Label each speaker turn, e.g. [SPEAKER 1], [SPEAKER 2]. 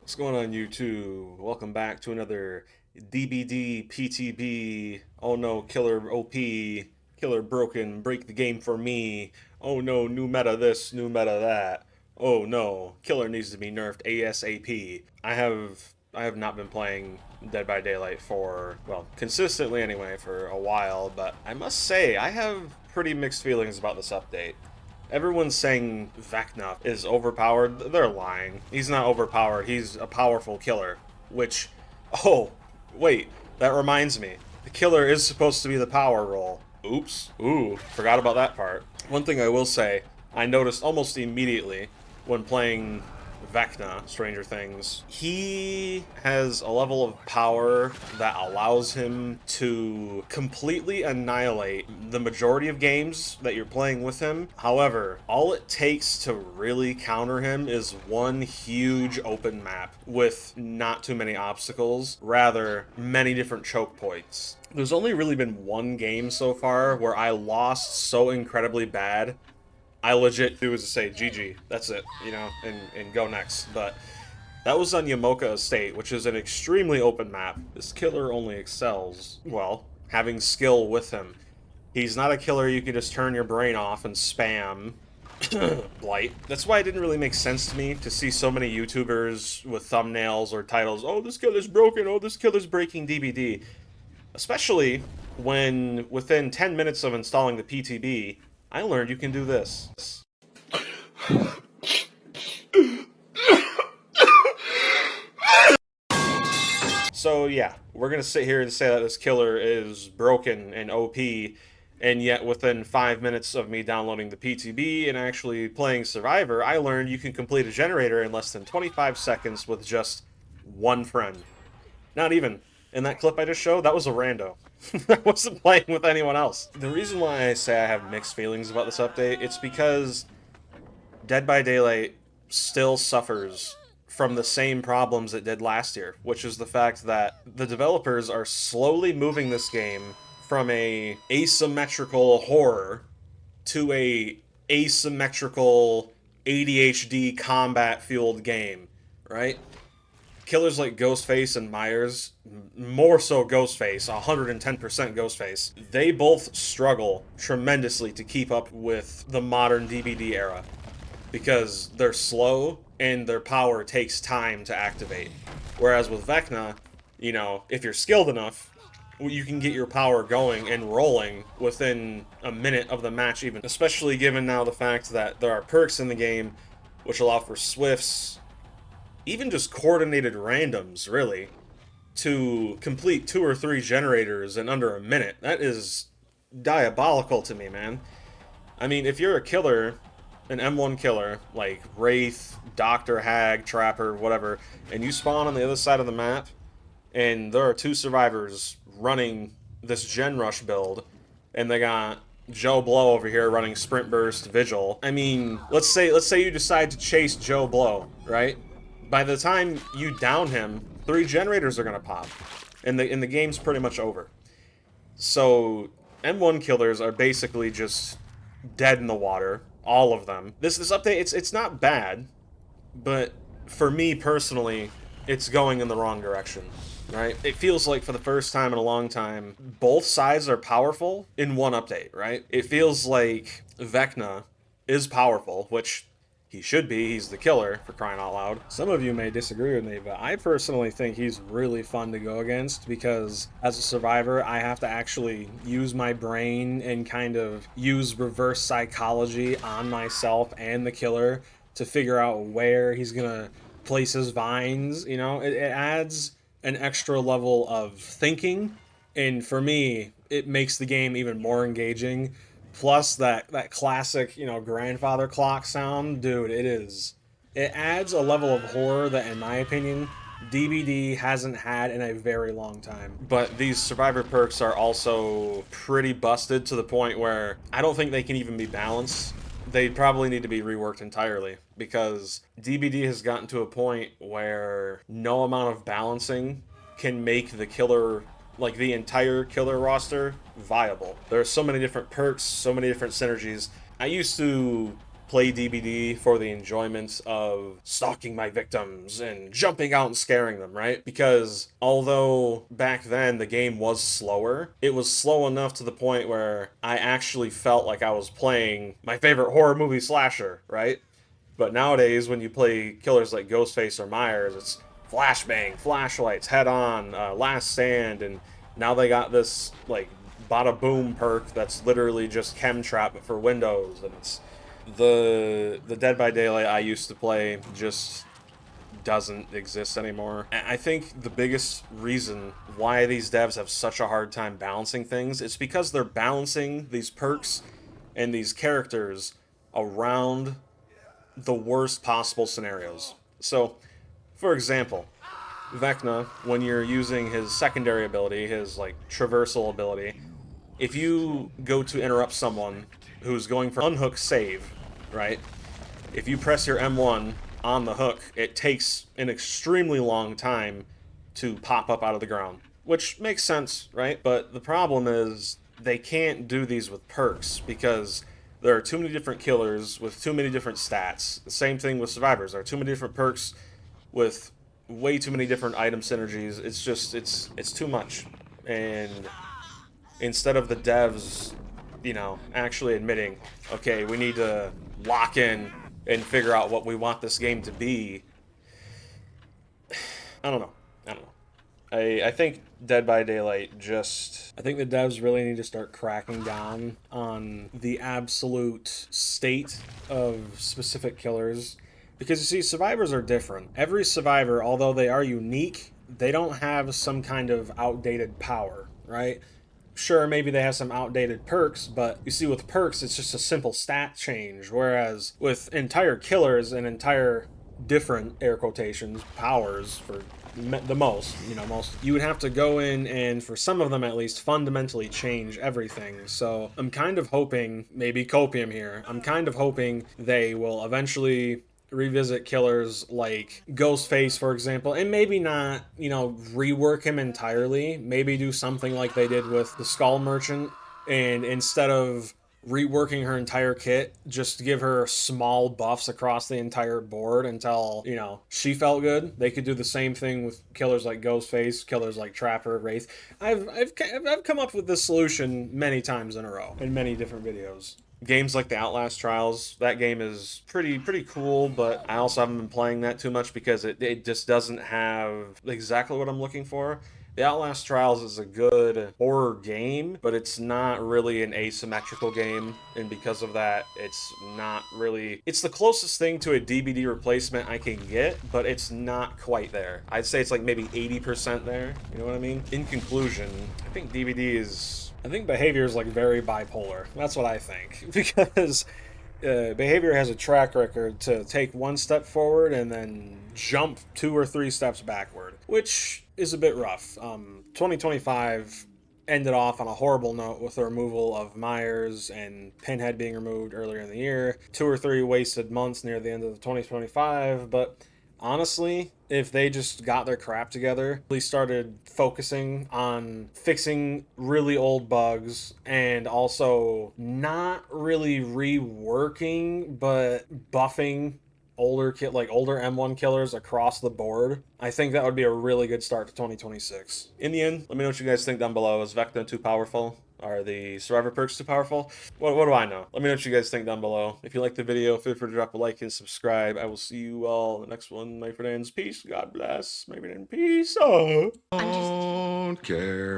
[SPEAKER 1] What's going on, YouTube? Welcome back to another DBD PTB. Oh no, Killer OP. Killer broken. Break the game for me. Oh no, new meta this, new meta that. Oh no, Killer needs to be nerfed ASAP. I have not been playing Dead by Daylight for, well, consistently anyway, for a while, but I must say I have pretty mixed feelings about this update. Everyone's saying Vecna is overpowered. They're lying. He's not overpowered. He's a powerful killer. Which, oh, wait, that reminds me. The killer is supposed to be the power role. Oops. Ooh, forgot about that part. One thing I will say, I noticed almost immediately when playing Vecna, Stranger Things, he has a level of power that allows him to completely annihilate the majority of games that you're playing with him. However, all it takes to really counter him is one huge open map with not too many obstacles, rather, many different choke points. There's only really been one game so far where I lost so incredibly bad I legit do is to say GG. That's it, and go next. But that was on Yamoka Estate, which is an extremely open map. This killer only excels, well, having skill with him. He's not a killer you can just turn your brain off and spam Blight. That's why it didn't really make sense to me to see so many YouTubers with thumbnails or titles, oh, this killer's broken, oh, this killer's breaking DBD. Especially when, within 10 minutes of installing the PTB, I learned you can do this. So yeah, we're gonna sit here and say that this killer is broken and OP, and yet within 5 minutes of me downloading the PTB and actually playing Survivor, I learned you can complete a generator in less than 25 seconds with just one friend. Not even. In that clip I just showed, that was a rando. I wasn't playing with anyone else. The reason why I say I have mixed feelings about this update, it's because Dead by Daylight still suffers from the same problems it did last year, which is the fact that the developers are slowly moving this game from a asymmetrical horror to a asymmetrical ADHD combat fueled game, right? Killers like Ghostface and Myers, more so Ghostface, 110% Ghostface, they both struggle tremendously to keep up with the modern DBD era because they're slow and their power takes time to activate. Whereas with Vecna, if you're skilled enough, you can get your power going and rolling within a minute of the match even. Especially given now the fact that there are perks in the game which allow for swifts, even just coordinated randoms, really, to complete 2 or 3 generators in under a minute. That is diabolical to me, man. I mean, if you're a killer, an M1 killer, like Wraith, Doctor, Hag, Trapper, whatever, and you spawn on the other side of the map, and there are 2 survivors running this Gen Rush build, and they got Joe Blow over here running Sprint Burst Vigil. I mean, let's say you decide to chase Joe Blow, right? By the time you down him, 3 generators are gonna pop, and the game's pretty much over. So M1 killers are basically just dead in the water, all of them. This update, it's not bad, but for me personally, it's going in the wrong direction, right? It feels like for the first time in a long time, both sides are powerful in one update, right? It feels like Vecna is powerful, which he should be. He's the killer, for crying out loud. Some of you may disagree with me, but I personally think he's really fun to go against because as a survivor, I have to actually use my brain and kind of use reverse psychology on myself and the killer to figure out where he's gonna place his vines. It adds an extra level of thinking, and for me, it makes the game even more engaging. Plus that classic, grandfather clock sound, dude, it adds a level of horror that, in my opinion, DBD hasn't had in a very long time. But these survivor perks are also pretty busted to the point where I don't think they can even be balanced. They probably need to be reworked entirely because DBD has gotten to a point where no amount of balancing can make the killer, like the entire killer roster, viable. There are so many different perks, so many different synergies. I used to play DBD for the enjoyment of stalking my victims and jumping out and scaring them, right? Because although back then the game was slower, it was slow enough to the point where I actually felt like I was playing my favorite horror movie slasher, right? But nowadays, when you play killers like Ghostface or Myers, it's flashbang, flashlights, head on, last stand, and now they got this like bada boom perk that's literally just Chemtrap but for Windows, and it's the Dead by Daylight I used to play just doesn't exist anymore. I think the biggest reason why these devs have such a hard time balancing things is because they're balancing these perks and these characters around the worst possible scenarios. So, for example, Vecna, when you're using his secondary ability, his like traversal ability, if you go to interrupt someone who's going for unhook save, right? If you press your M1 on the hook, it takes an extremely long time to pop up out of the ground, which makes sense, right? But the problem is they can't do these with perks because there are too many different killers with too many different stats. The same thing with survivors. There are too many different perks with way too many different item synergies. It's just it's too much. And instead of the devs, actually admitting, okay, we need to lock in and figure out what we want this game to be. I don't know. I don't know. I think Dead by Daylight I think the devs really need to start cracking down on the absolute state of specific killers. Because you see, survivors are different. Every survivor, although they are unique, they don't have some kind of outdated power, right? Sure, maybe they have some outdated perks, but you see, with perks, it's just a simple stat change. Whereas with entire killers and entire different air quotations powers for the most, you would have to go in and, for some of them at least, fundamentally change everything. So I'm kind of hoping, maybe copium here, I'm kind of hoping they will eventually revisit killers like Ghostface, for example, and maybe not, rework him entirely. Maybe do something like they did with the Skull Merchant, and instead of reworking her entire kit, just give her small buffs across the entire board until, she felt good. They could do the same thing with killers like Ghostface, killers like Trapper, Wraith. I've come up with this solution many times in a row in many different videos. Games like the Outlast Trials, that game is pretty cool, but I also haven't been playing that too much because it just doesn't have exactly what I'm looking for. The Outlast Trials is a good horror game, but it's not really an asymmetrical game, and because of that, it's not really... It's the closest thing to a DBD replacement I can get, but it's not quite there. I'd say it's like maybe 80% there, you know what I mean? In conclusion, I think behavior is like very bipolar. That's what I think. Because behavior has a track record to take one step forward and then jump 2 or 3 steps backward, which is a bit rough. 2025 ended off on a horrible note with the removal of Myers and Pinhead being removed earlier in the year. 2 or 3 wasted months near the end of 2025, but honestly, if they just got their crap together, they started focusing on fixing really old bugs and also not really reworking, but buffing older M1 killers across the board, I think that would be a really good start to 2026. In the end, let me know what you guys think down below. Is Vecna too powerful? Are the survivor perks too powerful? What do I know? Let me know what you guys think down below. If you like the video, feel free to drop a like and subscribe. I will see you all in the next one, my friends. Peace. God bless. My friend. Peace. Oh.
[SPEAKER 2] Don't care.